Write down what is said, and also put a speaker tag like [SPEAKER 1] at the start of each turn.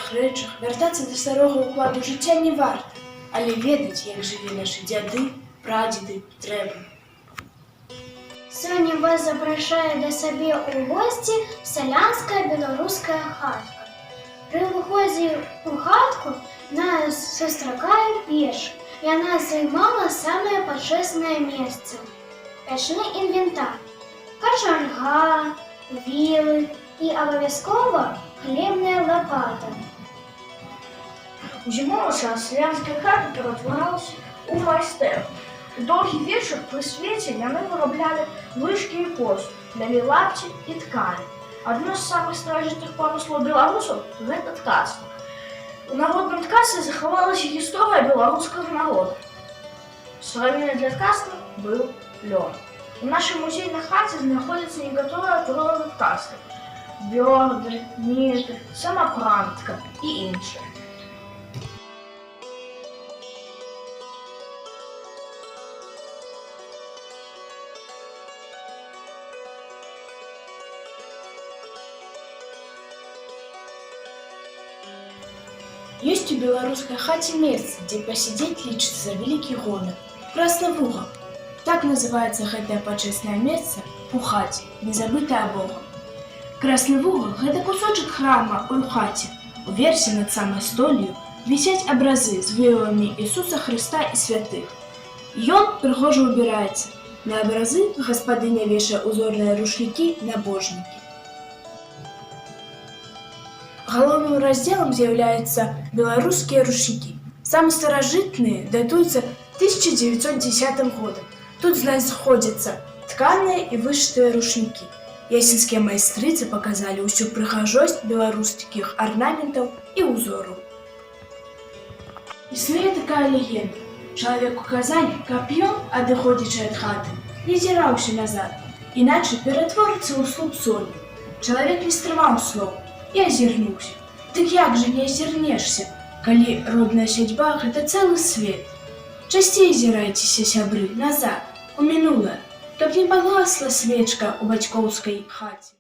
[SPEAKER 1] старых рэчах вяртацца да старога ўкладу жыцця не варта, але ведаць, як жылі нашы дзяды, прадзеды, трэба.
[SPEAKER 2] Сёння вас запрашае да сабе ў госці сялянская беларуская хатка. Пры выходзе ў хатку нас сустракае печ. Яна займала самае пачэснае месца. Печны інвентар, качарга, вілы і абавязкова хлебная лапата.
[SPEAKER 3] У зімовы час сялянская хата ператваралася ў майстэрню. У доўгі вечар пры свеце яны выраблялі лыжкі і посуд, плялі лапці і ткалі. Адно з самых старажытных промыслаў беларусаў – гэта ткацтва. У народным ткацтве захавалася гісторыя беларускага народа. Сыравінай для ткацтва быў лён. У нашай музейнай хаце знаходзяцца некаторыя прылады ткацтва – бёрды, ніты, самапрантка і іншыя.
[SPEAKER 1] Ёсць у беларускай хаце месца, дзе пасядзець лічыцца вялікі гонар. Красны вугал. Так называецца гэтае пачэснае месца у хаце, незабытая Богам. Красны вугал – гэта кусочак храма ў хаце. Уверсе над самай столлю вісяць абразы з выявамі Ісуса Хрыста і святых. Ён прыгожа ўбіраецца. На абразы гаспадыня вешае узорныя рушнікі набожнікі. Галоўным раздзелам з'яўляюцца беларускія рушнікі. Самыя старажытныя датуюцца 1910 годам. Тут знаходзяцца тканыя і вышытыя рушнікі. Ясенскія майстрыцы паказалі ўсю прыгажосць беларускіх арнаментаў і ўзораў. Існуе такая легенда. Чалавеку казалі, каб ён, адыходзячы ад хаты, не азіраўся назад, іначай ператворыцца ў слуп солі. Чалавек не стрымаў слоў і азірнуўся. Дык як жа не азірнешся, калі родная сядзьба – гэта цэлы свет? Часцей азірайцеся, сябры, назад, у мінулае, каб не пагасла свечка ў бацькоўскай хаце.